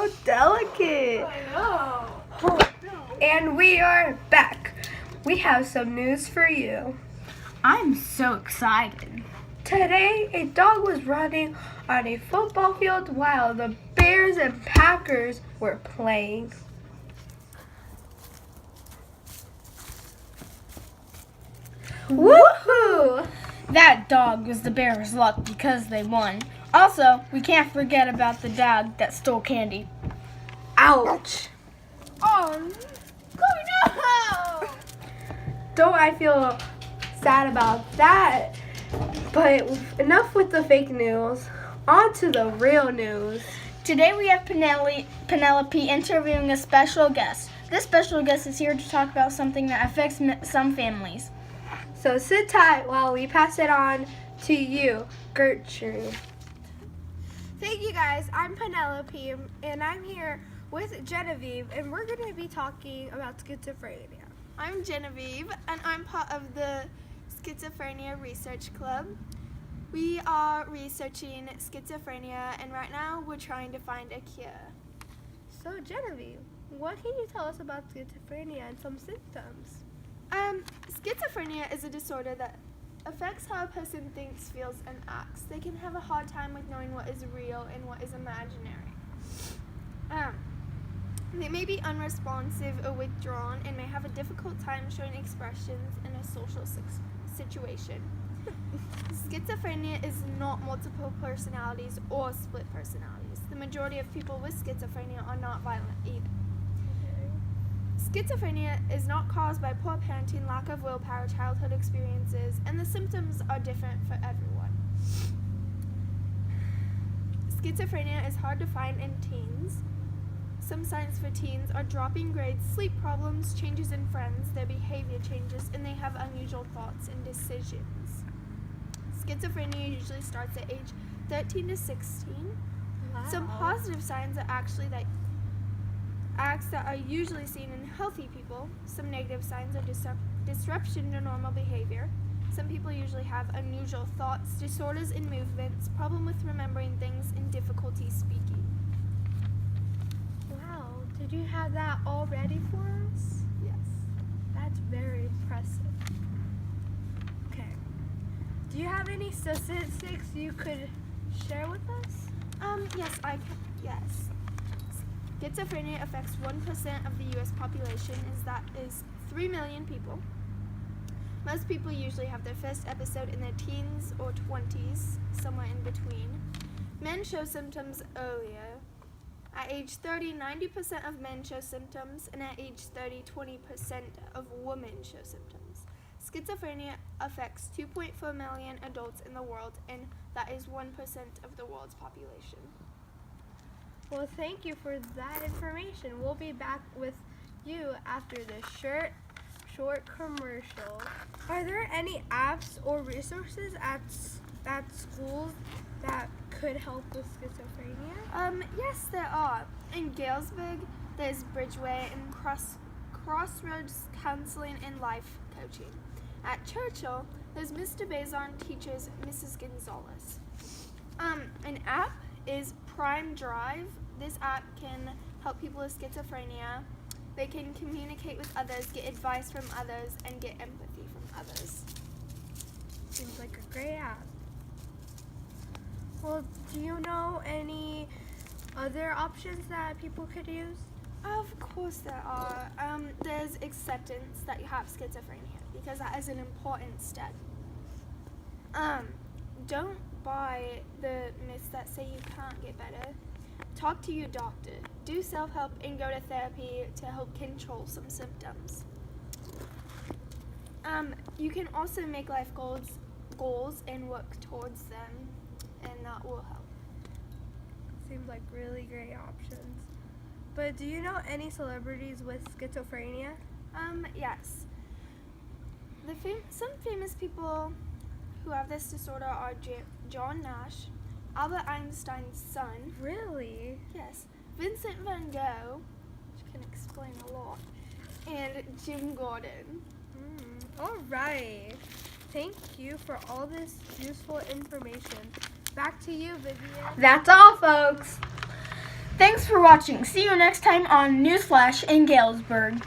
so delicate. I know. And we are back. We have some news for you. I'm so excited. Today, a dog was running on a football field while the Bears and Packers were playing. Woohoo! That dog was the Bears' luck because they won. Also, we can't forget about the dog that stole candy. Ouch! Oh, no! Don't I feel sad about that? But enough with the fake news. On to the real news. Today we have Penelope interviewing a special guest. This special guest is here to talk about something that affects some families. So sit tight while we pass it on to you, Gertrude. Thank you guys. I'm Penelope and I'm here with Genevieve and we're going to be talking about schizophrenia. I'm Genevieve and I'm part of the Schizophrenia Research Club. We are researching schizophrenia and right now we're trying to find a cure. So Genevieve, what can you tell us about schizophrenia and some symptoms? Schizophrenia is a disorder that affects how a person thinks, feels, and acts. They can have a hard time with knowing what is real and what is imaginary. They may be unresponsive or withdrawn and may have a difficult time showing expressions in a social situation. Schizophrenia is not multiple personalities or split personalities. The majority of people with schizophrenia are not violent either. Schizophrenia is not caused by poor parenting, lack of willpower, childhood experiences, and the symptoms are different for everyone. Schizophrenia is hard to find in teens. Some signs for teens are dropping grades, sleep problems, changes in friends, their behavior changes, and they have unusual thoughts and decisions. Schizophrenia usually starts at age 13 to 16. Wow. Some positive signs are actually that acts that are usually seen in healthy people. Some negative signs are disruption to normal behavior. Some people usually have unusual thoughts, disorders in movements, problem with remembering things, and difficulty speaking. Wow, did you have that all ready for us? Yes. That's very impressive. Okay. Do you have any statistics you could share with us? Yes. Schizophrenia affects 1% of the U.S. population, that is 3 million people. Most people usually have their first episode in their teens or 20s, somewhere in between. Men show symptoms earlier. At age 30, 90% of men show symptoms, and at age 30, 20% of women show symptoms. Schizophrenia affects 2.4 million adults in the world, and that is 1% of the world's population. Well, thank you for that information. We'll be back with you after this short commercial. Are there any apps or resources at schools that could help with schizophrenia? Yes, there are. In Galesburg, there's Bridgeway and Crossroads Counseling and Life Coaching. At Churchill, there's Mr. Bazon teaches Mrs. Gonzalez. An app is Prime Drive. This app can help people with schizophrenia. They can communicate with others, get advice from others, and get empathy from others. Seems like a great app. Well, do you know any other options that people could use? Of course there are. There's acceptance that you have schizophrenia, because that is an important step. Don't buy the myths that say you can't get better. Talk to your doctor. Do self-help and go to therapy to help control some symptoms. You can also make life goals and work towards them, and that will help. Seems like really great options. But do you know any celebrities with schizophrenia? Yes. Some famous people who have this disorder are John Nash, Albert Einstein's son. Really? Yes. Vincent van Gogh, which can explain a lot, and Jim Gordon. All right. Thank you for all this useful information. Back to you, Vivian. That's all, folks. Thanks Thanks for watching. See you next time on Newsflash in Galesburg.